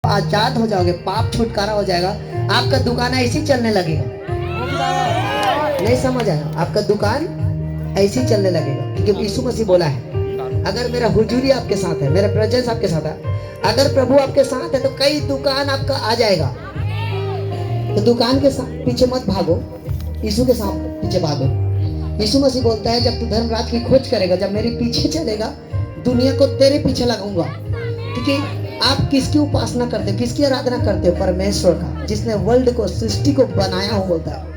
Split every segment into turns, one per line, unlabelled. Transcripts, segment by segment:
आजाद हो जाओगे, पाप छुटकारा हो जाएगा, आपका दुकान ऐसे ही चलने लगेगा। नहीं समझ आया? आपका दुकान ऐसे ही चलने लगेगा, क्योंकि यीशु मसीह बोला है अगर मेरा हुजूरी आपके साथ है, मेरा प्रेजेंस आपके साथ है, अगर प्रभु आपके साथ है तो कई दुकान आपका आ जाएगा। तो दुकान के पीछे मत भागो, यीशु के साथ पीछे भागो। यीशु मसीह बोलता है जब तू धर्मराज की खोज करेगा, जब मेरे पीछे चलेगा, दुनिया को तेरे पीछे लगाऊंगा। क्योंकि आप किसकी उपासना करते हो, किसकी आराधना करते हो? परमेश्वर का, जिसने वर्ल्ड को, सृष्टि को बनाया हो, बोलता है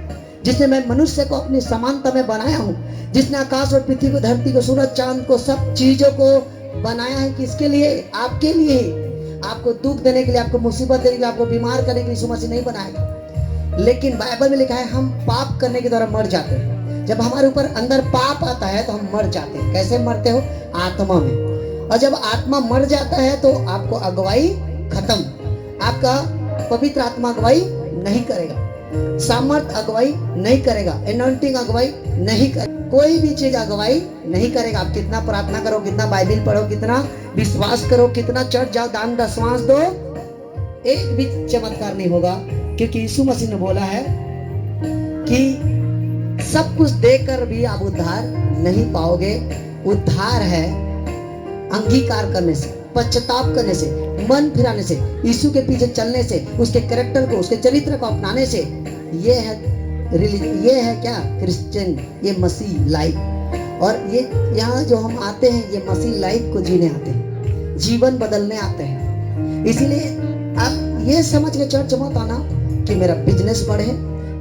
जिसने मैं मनुष्य को अपनी समानता में बनाया हूँ, जिसने आकाश और पृथ्वी को, धरती को, सूरज चांद को, सब चीजों को बनाया है। किसके लिए? आपके लिए। आपको दुख देने के लिए, आपको मुसीबत देने के लिए, आपको बीमार करने के लिए यीशु मसीह नहीं बनाया। लेकिन बाइबल में लिखा है हम पाप करने के द्वारा मर जाते हैं। जब हमारे ऊपर अंदर पाप आता है तो हम मर जाते हैं। कैसे मरते हो? आत्मा में। और जब आत्मा मर जाता है तो आपको अगुवाई खत्म, आपका पवित्र आत्मा अगुवाई नहीं करेगा, सामर्थ अगुवाई नहीं करेगा, एनॉइंटिंग अगुवाई नहीं करेगा, कोई भी चीज अगुवाई नहीं करेगा। आप कितना प्रार्थना करो, कितना बाइबल पढ़ो, कितना विश्वास करो, कितना चर्च जाओ, दान दशमांश दो, एक भी चमत्कार नहीं होगा। क्योंकि यीशु मसीह ने बोला है कि सब कुछ देकर भी आप उद्धार नहीं पाओगे। उद्धार है अंगीकार करने से, पश्चाताप करने से, मन फिराने से, यीशु के पीछे चलने से, उसके कैरेक्टर को, उसके चरित्र को अपनाने से। ये है रिलीजन, ये है क्या? क्रिश्चियन, ये मसीह लाइफ। और ये यहाँ जो हम आते हैं, ये मसीह लाइफ को जीने आते हैं, जीवन बदलने आते हैं। इसीलिए आप ये समझ के चर्च मत आना कि मेरा बिजनेस बढ़े,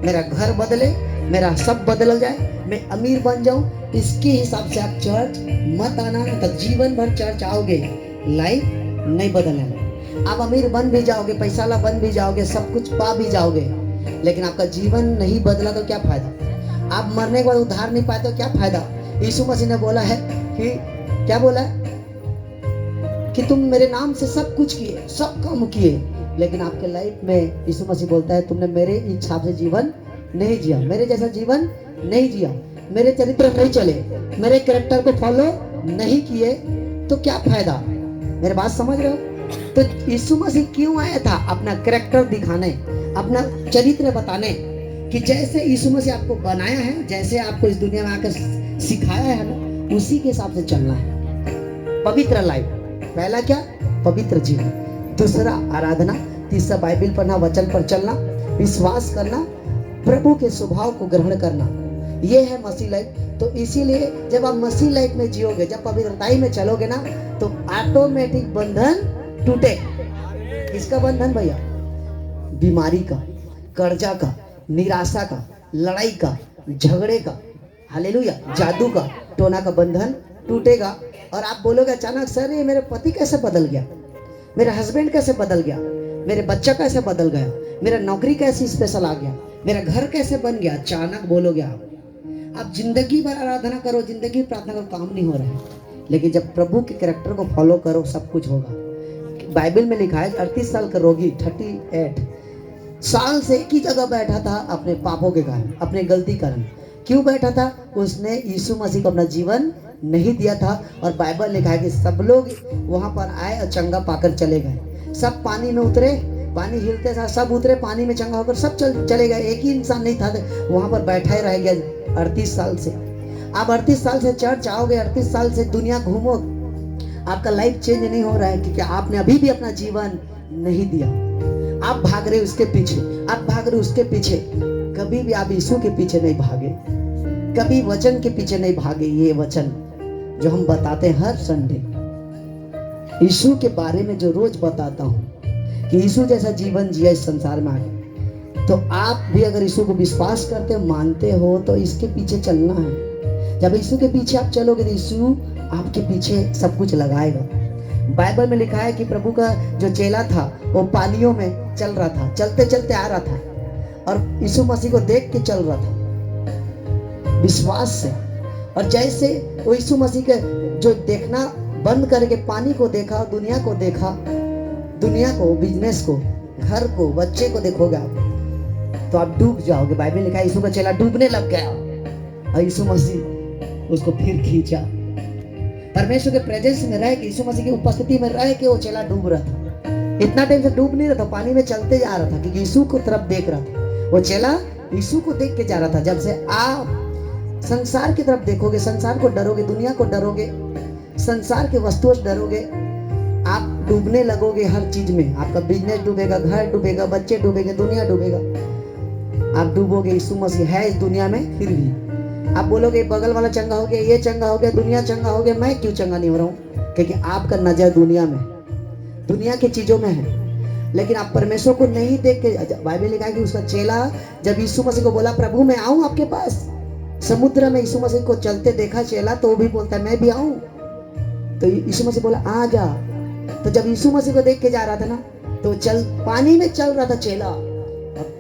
मेरा घर बदले, मेरा सब बदल जाए, मैं अमीर बन जाऊं। इसके हिसाब से आप चर्च मत आना, तो जीवन भर चर्च आओगे, लाइफ नहीं बदलने। आप अमीर बन भी जाओगे, पैसा वाला बन भी जाओगे, सब कुछ पा भी जाओगे, लेकिन आपका जीवन नहीं बदला तो क्या फायदा? आप मरने के बाद उद्धार नहीं पाए तो क्या फायदा? यीशु मसीह ने बोला है कि क्या बोला है कि तुम मेरे नाम से सब कुछ किए, सब काम किए, लेकिन आपके लाइफ में यीशु मसीह बोलता है तुमने मेरे हिसाब से जीवन नहीं जिया, मेरे जैसा जीवन नहीं जिया, मेरे चरित्र नहीं चले, मेरे कैरेक्टर को फॉलो नहीं किए, तो क्या फायदा? मेरे बात समझ रहे हो? तो यीशु मसीह क्यों आया था? अपना कैरेक्टर दिखाने, अपना चरित्र बताने, कि जैसे यीशु मसीह आपको बनाया है, जैसे आपको इस दुनिया में आकर सिखाया है ना, उसी के हिसाब से चलना है। पवित्र लाइफ, पहला क्या? पवित्र जीवन, दूसरा आराधना, तीसरा बाइबल पढ़ना, वचन पर चलना, विश्वास करना, प्रभु के स्वभाव को ग्रहण करना, ये है मसीह लाइफ। तो इसीलिए जब आप मसीह लाइफ में जियोगे, जब पवित्रताई में चलोगे ना, तो ऑटोमेटिक बंधन टूटे। किसका बंधन भैया? बीमारी का, कर्जा का, निराशा का, लड़ाई का, झगड़े का, हालेलुया, जादू का, टोना का बंधन टूटेगा। और आप बोलोगे अचानक, सर ये मेरे पति कैसे बदल गया, मेरा हस्बैंड कैसे बदल गया, मेरे बच्चा कैसे बदल गया, मेरा नौकरी कैसे स्पेशल आ गया, मेरा घर कैसे बन गया? अचानक बोलोगे आप जिंदगी भर आराधना करो, जिंदगी प्रार्थना करो, काम नहीं हो रहा है। लेकिन जब प्रभु के कैरेक्टर को फॉलो करो, सब कुछ होगा। बाइबल में लिखा है 38 साल का रोगी 38 साल से एक ही जगह बैठा था, अपने पापों के कारण, अपने गलती कारण। क्यों बैठा था? उसने यीशु मसीह को अपना जीवन नहीं दिया था। और बाइबल लिखा है कि सब लोग वहां पर आए और चंगा पाकर चले गए। सब पानी में उतरे, पानी हिलते था, सब उतरे पानी में, चंगा होकर सब चले गए। एक ही इंसान नहीं था वहां पर, बैठा ही रह गया 38 साल से। आप 38 साल से चर्च आओगे, 38 साल से दुनिया घूमो, आपका लाइफ चेंज नहीं हो रहा है, क्योंकि आपने अभी भी अपना जीवन नहीं दिया। आप भाग रहे उसके पीछे, आप भाग रहे उसके पीछे। कभी भी आप यीशु के पीछे नहीं भागे, कभी वचन के पीछे नहीं भागे। ये वचन जो हम बताते हैं हर संडे, यीशु के बारे में जो रोज बताता हूँ कि यीशु जैसा जीवन जिया इस संसार में आके, तो आप भी अगर यीशु को विश्वास करते हो, मानते हो, तो इसके पीछे चलना है। जब यीशु के पीछे आप चलोगे तो यीशु आपके पीछे सब कुछ लगाएगा। बाइबल में लिखा है कि प्रभु का जो चेला था वो पानियों में चल रहा था, चलते चलते आ रहा था और यीशु मसीह को देख के चल रहा था विश्वास से। और जैसे वो यीशु मसीह के जो देखना बंद करके पानी को देखा, दुनिया को देखा, दुनिया को, बिजनेस को, घर को, बच्चे को देखोगे आप, तो आप डूब जाओगे। बाइबल लिखा है यीशु का चेला डूबने लग गया और यीशु मसीह उसको फिर खींचा। परमेश्वर के प्रेजेंस में रह के, यीशु मसीह की उपस्थिति में रह के वो चेला डूब रहा था। इतना टाइम से डूब नहीं रहा था, पानी में चलते जा रहा था क्योंकि यीशु को तरफ देख रहा था। वो चेला यीशु को देख के जा रहा था। जब से आप संसार की तरफ देखोगे, संसार को डरोगे, दुनिया को डरोगे, संसार के वस्तुओं से डरोगे, आप डूबने लगोगे हर चीज में। आपका बिजनेस डूबेगा, घर डूबेगा, बच्चे डूबेंगे, दुनिया डूबेगा। आप डूबोगे। यीशु मसीह है इस दुनिया में, फिर भी आप बोलोगे बगल वाला चंगा हो गया, ये चंगा हो गया, दुनिया चंगा हो गया, मैं क्यों चंगा नहीं हो रहा हूँ? क्योंकि आपका नजर दुनिया में, दुनिया की चीजों में है। लेकिन आप परमेश्वर को नहीं देख के, बाइबल लिखा है कि उसका चेला जब यीशु मसीह को बोला प्रभु मैं आऊं आपके पास, समुद्र में यीशु मसीह को चलते देखा चेला, तो वो भी बोलता है मैं भी आऊं। तो यीशु मसीह बोला आ जा। तो जब यीशु मसीह को देख के जा रहा था ना, तो चल पानी में चल रहा था चेला,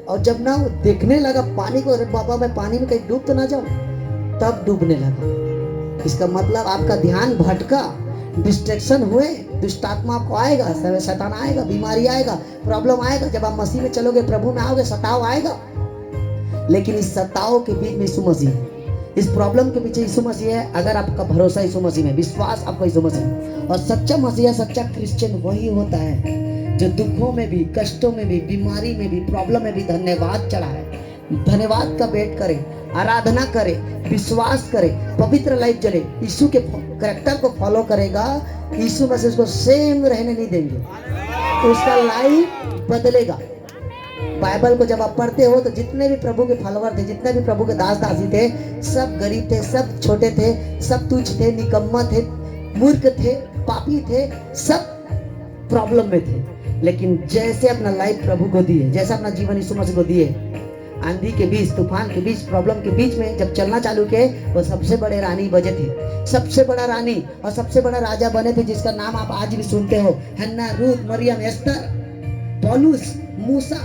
और जब ना वो देखने लगा पानी को, अरे बाबा मैं पानी में कहीं डूब तो ना जाऊं, तब डूबने लगा। इसका मतलब आपका ध्यान भटका, डिस्ट्रैक्शन हुए, दुष्ट आत्मा आपको आएगा, शैतान आएगा, बीमारी आएगा, प्रॉब्लम आएगा। जब आप मसीह में चलोगे, प्रभु में आओगे, सताव आएगा। लेकिन इस सताव के बीच में यीशु मसीह है, इस प्रॉब्लम के पीछे यीशु मसीह है। अगर आपका भरोसा यीशु मसीह में, विश्वास आपका यीशु मसीह में, और सच्चा मसीहा, सच्चा क्रिश्चियन वही होता है जो दुखों में भी, कष्टों में भी, बीमारी में भी, प्रॉब्लम में भी धन्यवाद चढ़ाए, धन्यवाद का वेट करे, आराधना करे, विश्वास करे, पवित्र लाइफ चले, यीशु के कैरेक्टर को फॉलो करेगा। यीशु मसीह उसको सेम रहने नहीं देंगे, उसका लाइफ बदलेगा। बाइबल को जब आप पढ़ते हो तो जितने भी प्रभु के फॉलोवर थे, जितने भी प्रभु के दास दासी थे, सब गरीब थे, सब छोटे थे, सब तुच्छ थे, निकम्मा थे, मूर्ख थे, पापी थे, सब प्रॉब्लम में थे। लेकिन जैसे अपना लाइफ प्रभु को दिए, जैसे अपना जीवन यीशु मसीह को दिए, आंधी के बीच, तूफान के बीच, प्रॉब्लम के बीच में जब चलना चालू किए, वो सबसे बड़े रानी बजे थे, सबसे बड़ा रानी और सबसे बड़ा राजा बने थे, जिसका नाम आप आज भी सुनते हो, हन्ना, रूत, मरियम, एस्तर, पौलुस, मूसा,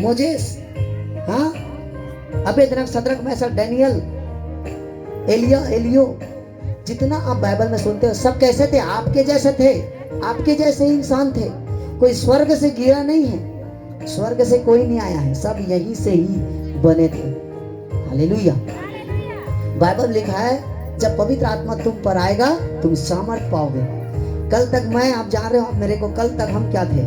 मोजेस, हाँ, अबेदनगो, सदरक, मैशक, डैनियल, एलिया, एलियो, जितना आप बाइबल में सुनते हो, सब कैसे थे? आपके जैसे थे, आपके जैसे ही इंसान थे। कोई स्वर्ग से गिरा नहीं है, स्वर्ग से कोई नहीं आया है, सब यहीं से ही बने थे। हालेलुया। बाइबल लिखा है जब पवित्र आत्मा तुम पर आएगा तुम सामर्थ पाओगे। कल तक मैं, आप जान रहे हो, आप मेरे को, कल तक हम क्या थे?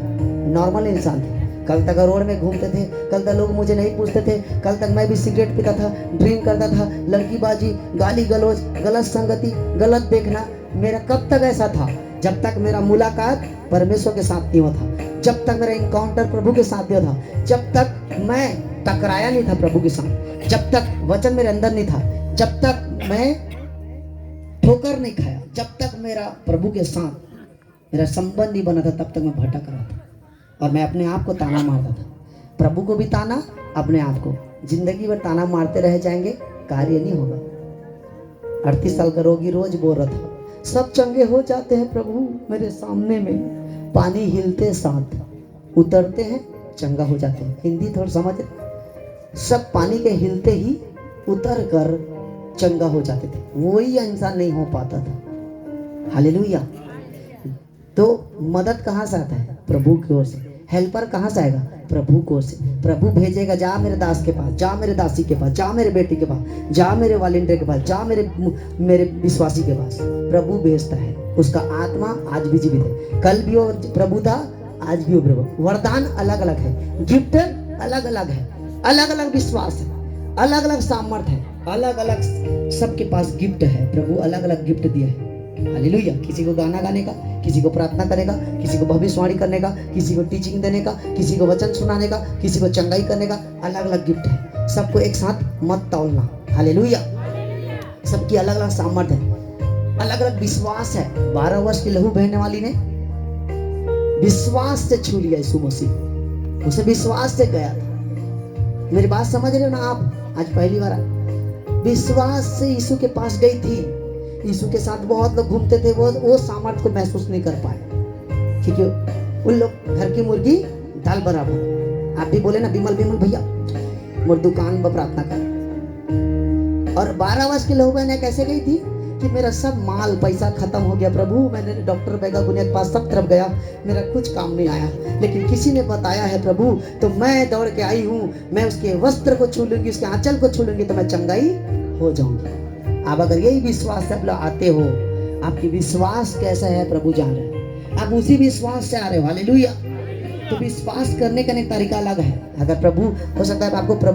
नॉर्मल इंसान थे। कल तक रोड में घूमते थे, कल तक लोग मुझे नहीं पूछते थे, कल तक मैं भी सिगरेट पीता था, ड्रिंक करता था, लड़कीबाजी, गाली गलौज, गलत संगति, गलत देखना। मेरा कब तक ऐसा था? जब तक मेरा मुलाकात परमेश्वर के साथ नहीं हुआ था, जब तक मेरा इनकाउंटर प्रभु के साथ नहीं हुआ था, जब तक मैं टकराया नहीं था प्रभु के साथ, जब तक वचन मेरे अंदर नहीं था, जब तक मैं ठोकर नहीं खाया, जब तक मेरा प्रभु के साथ मेरा संबंध नहीं बना था, तब तक मैं भटक रहा था और मैं अपने आप को ताना मारता था। प्रभु को भी ताना, अपने आप को। जिंदगी भर ताना मारते रह जाएंगे, कार्य नहीं होगा। 38 साल का रोगी रोज बोल रहा था, सब चंगे हो जाते हैं प्रभु मेरे सामने में, पानी हिलते साथ उतरते हैं, चंगा हो जाते हैं। हिंदी थोड़ा समझ, सब पानी के हिलते ही उतर कर चंगा हो जाते थे, वही इंसान नहीं हो पाता था। हालेलुया। तो मदद कहाँ से आता है? प्रभु की ओर से। हेल्पर कहाँ से आएगा? प्रभु की ओर से। प्रभु भेजेगा, जा मेरे दास के पास, जा मेरे दासी के पास, जा मेरे बेटी के पास, जा मेरे वॉलंटियर के पास, जा मेरे विश्वासी के पास। प्रभु भेजता है, उसका आत्मा आज भी जीवित है। कल भी वो प्रभु था, आज भी वो प्रभु। वरदान अलग अलग है, गिफ्ट अलग अलग है, अलग अलग विश्वास है, अलग अलग सामर्थ है, अलग अलग सबके पास गिफ्ट है। प्रभु अलग अलग गिफ्ट दिया है। हालेलुया। किसी को गाना गाने का, किसी को प्रार्थना करने का, किसी को भविष्यवाणी करने का, किसी को टीचिंग देने का, किसी को वचन सुनाने का, किसी को चंगाई करने का, अलग अलग गिफ्ट है। सबको एक साथ मत तौलना। हालेलुया। सबकी अलग अलग सामर्थ है, अलग अलग विश्वास है। 12 वर्ष की लहू बहने वाली ने विश्वास से छू लिया यीशु मसीह, उसे विश्वास से गया था। मेरी बात समझ रहे हो ना आप? आज पहली बार विश्वास से यीशु के पास गई थी। यीशु के साथ बहुत लोग घूमते थे, वो सामर्थ को महसूस नहीं कर पाए, क्योंकि उन लोग घर की मुर्गी दाल बराबर। आप भी बोले ना, बिमल बिमल भैया मोर दुकान पर प्रार्थना कर। और 12 वर्ष की लहू बहन कैसे गई थी कि मेरा सब माल पैसा खत्म हो गया प्रभु, मैंने डॉक्टर बेगा गुनिया के पास सब तरफ गया, मेरा कुछ काम नहीं आया, लेकिन किसी ने बताया है प्रभु, तो मैं दौड़ के आई हूँ, मैं उसके वस्त्र को छू लूंगी, उसके आंचल को छू लूंगी तो मैं चंगाई हो जाऊंगी। आप अगर यही विश्वास से आप आते हो, आपकी विश्वास कैसा है प्रभु जान रहे हैं, आप उसी विश्वास से आ रहे हो। हालेलुया। तो विश्वास करने का नहीं तरीका अलग है। अगर प्रभु हो सकता है आपको प्रभु